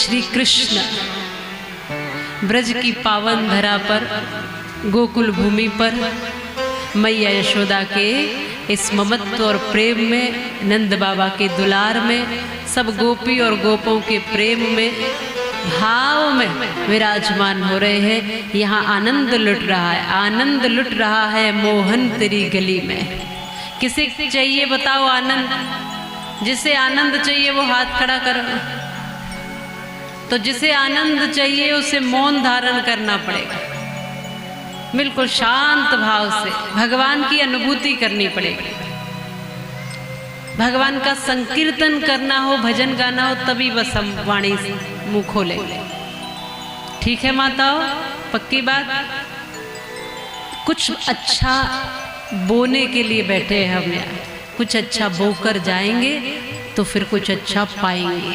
श्री कृष्ण ब्रज की पावन धरा पर, गोकुल भूमि पर मैया यशोदा के इस ममत्व और प्रेम में, नंद बाबा के दुलार में, सब गोपी और गोपों के प्रेम में, भाव में विराजमान हो रहे हैं। यहाँ आनंद लुट रहा है, आनंद लुट रहा है मोहन तेरी गली में। किसे चाहिए बताओ आनंद? जिसे आनंद चाहिए वो हाथ खड़ा करो। तो जिसे आनंद चाहिए उसे मौन धारण करना पड़ेगा, बिल्कुल शांत भाव से भगवान की अनुभूति करनी पड़ेगी। भगवान का संकीर्तन करना हो, भजन गाना हो, तभी बस हम वाणी मुंह खोले। ठीक है माताओ, पक्की बात? कुछ अच्छा बोने के लिए बैठे हैं हम यहाँ, कुछ अच्छा बोकर जाएंगे तो फिर कुछ अच्छा पाएंगे।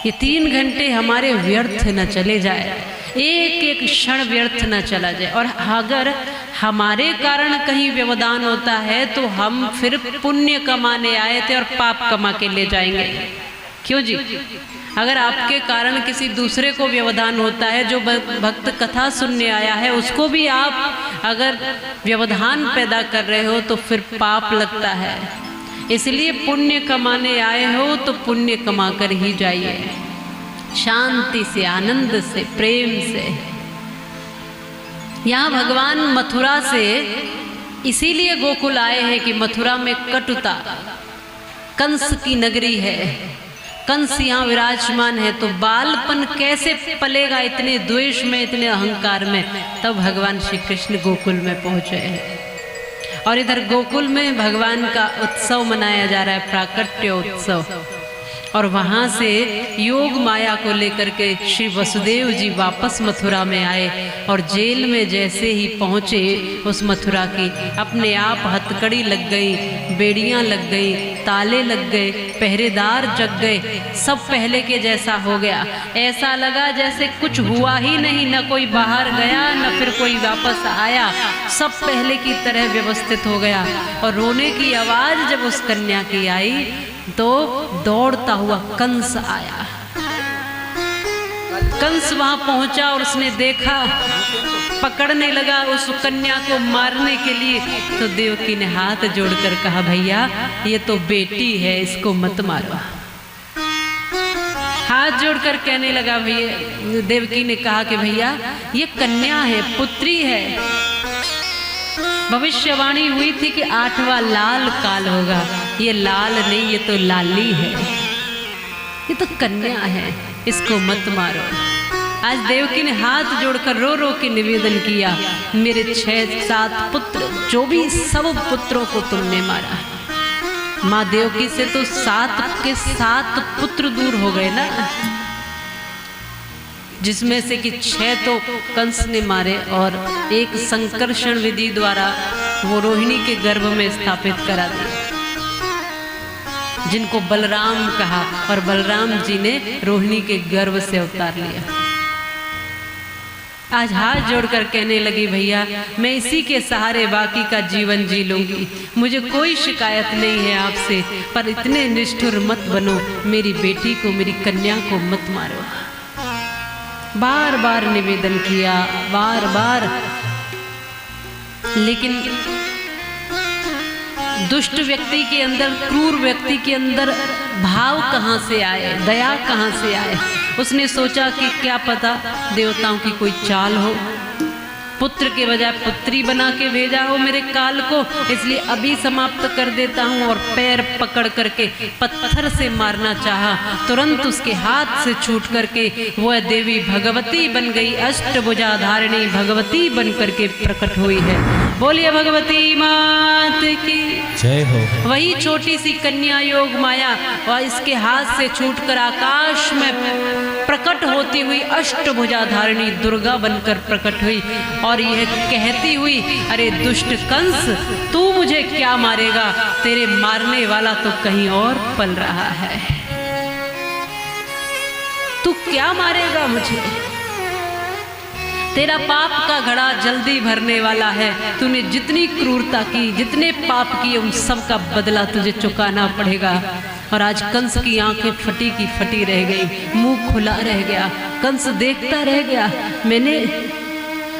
ये 3 घंटे हमारे व्यर्थ न चले जाए, एक एक क्षण व्यर्थ न चला जाए। और अगर हमारे कारण कहीं व्यवधान होता है तो हम फिर पुण्य कमाने आए थे और पाप कमा के ले जाएंगे। क्यों जी? अगर आपके कारण किसी दूसरे को व्यवधान होता है, जो भक्त कथा सुनने आया है, उसको भी आप अगर व्यवधान पैदा कर रहे हो तो फिर पाप लगता है। इसलिए पुण्य कमाने आए हो तो पुण्य कमा कर ही जाइए, शांति से, आनंद से, प्रेम से। यहाँ भगवान मथुरा से इसीलिए गोकुल आए हैं कि मथुरा में कटुता, कंस की नगरी है, कंस यहाँ विराजमान है। तो बालपन कैसे पलेगा इतने द्वेष में, इतने अहंकार में? तब भगवान श्री कृष्ण गोकुल में पहुँचे हैं। और इधर गोकुल में भगवान का उत्सव मनाया जा रहा है, प्राकट्य उत्सव। और वहाँ से योग माया को लेकर के श्री वसुदेव जी वापस मथुरा में आए। और जेल में जैसे ही पहुँचे उस मथुरा की, अपने आप हथकड़ी लग गई, बेड़ियाँ लग गई, ताले लग गए, पहरेदार जग गए, सब पहले के जैसा हो गया। ऐसा लगा जैसे कुछ हुआ ही नहीं, न कोई बाहर गया न फिर कोई वापस आया, सब पहले की तरह व्यवस्थित हो गया। और रोने की आवाज़ जब उस कन्या की आई तो दौड़ता हुआ कंस आया। कंस वहां पहुंचा और उसने देखा, पकड़ने लगा उस कन्या को मारने के लिए। तो देवकी ने हाथ जोड़कर कहा, भैया ये तो बेटी है, इसको मत मारो। हाथ जोड़कर कहने लगा, भैया, देवकी ने कहा कि भैया ये कन्या है, पुत्री है। भविष्यवाणी हुई थी कि 8वां लाल काल होगा। ये लाल नहीं, ये तो लाली है, ये तो कन्या है, इसको मत मारो। आज देवकी ने हाथ जोड़कर रो रो के निवेदन किया, मेरे 6-7 पुत्र, जो भी सब पुत्रों को तुमने मारा। माँ देवकी से तो 7 के 7 पुत्र दूर हो गए ना, जिसमें से कि 6 तो कंस ने मारे और एक संकर्षण विधि द्वारा वो रोहिणी के गर्भ में स्थापित करा दिया, जिनको बलराम कहा। और बलराम जी ने रोहिणी के गर्भ से अवतार लिया। आज हाथ जोड़कर कहने लगी, भैया मैं इसी के सहारे बाकी का जीवन जी लूंगी, मुझे कोई शिकायत नहीं है आपसे, पर इतने निष्ठुर मत बनो, मेरी बेटी को, मेरी कन्या को मत मारो। बार बार निवेदन किया, बार बार। लेकिन दुष्ट व्यक्ति के अंदर, क्रूर व्यक्ति के अंदर भाव कहाँ से आए, दया कहाँ से आए? उसने सोचा कि क्या पता देवताओं की कोई चाल हो, पुत्र के बजाय पुत्री बना के भेजा हो मेरे काल को, इसलिए अभी समाप्त कर देता हूँ। और पैर पकड़ करके पत्थर से मारना चाहा, तुरंत उसके हाथ से छूट करके वह देवी भगवती बन गई, अष्टभुजा धारिणी भगवती बन करके प्रकट हुई है। बोलिए भगवती मात की जय हो। वही छोटी सी कन्या योग माया और इसके हाथ से छूटकर आकाश में प्रकट होती हुई अष्टभुजा धारिणी दुर्गा बनकर प्रकट हुई। और यह कहती हुई, अरे दुष्ट कंस, तू मुझे क्या मारेगा? तेरे मारने वाला तो कहीं और पल रहा है, तू क्या मारेगा मुझे? तेरा पाप का घड़ा जल्दी भरने वाला है। तूने जितनी क्रूरता की, जितने पाप किए, उन सब का बदला तुझे चुकाना पड़ेगा। और आज कंस की आंखें फटी की फटी रह गई, मुंह खुला रह गया, कंस देखता रह गया। मैंने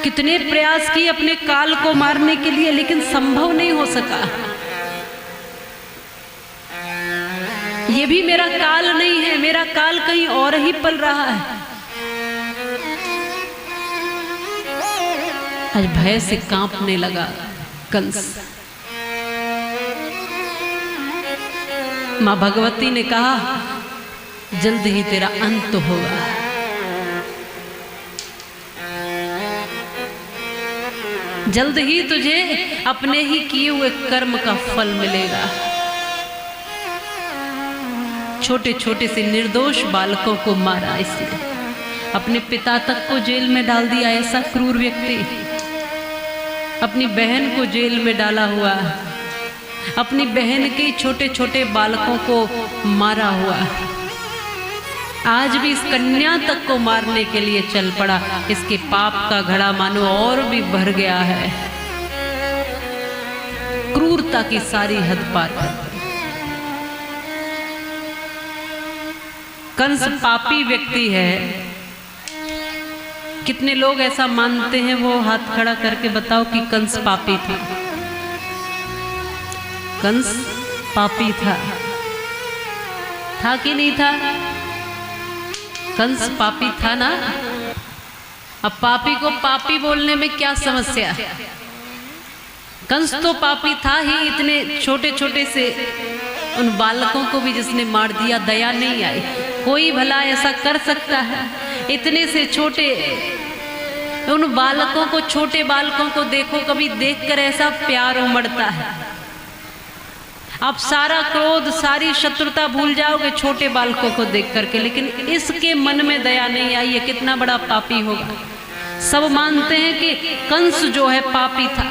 कितने प्रयास किए अपने काल को मारने के लिए, लेकिन संभव नहीं हो सका। ये भी मेरा काल नहीं है, मेरा काल कहीं और ही पल रहा है। आज भय से कांपने लगा कंस। मां भगवती ने कहा, जल्द ही तेरा अंत होगा। जल्द ही तुझे अपने ही किए हुए कर्म का फल मिलेगा। छोटे छोटे से निर्दोष बालकों को मारा इसने, अपने पिता तक को जेल में डाल दिया। ऐसा क्रूर व्यक्ति, अपनी बहन को जेल में डाला हुआ, अपनी बहन के छोटे छोटे बालकों को मारा हुआ, आज भी इस कन्या तक को मारने के लिए चल पड़ा। इसके पाप का घड़ा मानो और भी भर गया है। क्रूरता की सारी हद पार कर। कंस पापी व्यक्ति है। कितने लोग ऐसा मानते हैं? वो हाथ खड़ा करके बताओ कि कंस पापी था। कंस पापी था कि नहीं था? कंस पापी था ना। अब पापी को पापी बोलने में क्या समस्या? कंस तो पापी था ही। इतने छोटे छोटे से उन बालकों को भी जिसने मार दिया, दया नहीं आई। कोई भला ऐसा कर सकता है? इतने से छोटे उन बालकों को, छोटे बालकों को देखो, कभी देखकर ऐसा प्यार उमड़ता है। आप सारा क्रोध, सारी शत्रुता भूल जाओगे छोटे बालकों को देख करके, लेकिन इसके मन में दया नहीं आई। ये कितना बड़ा पापी होगा। सब मानते हैं कि कंस जो है पापी था,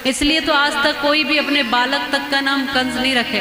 इसलिए तो आज तक कोई भी अपने बालक तक का नाम कंस नहीं रखे।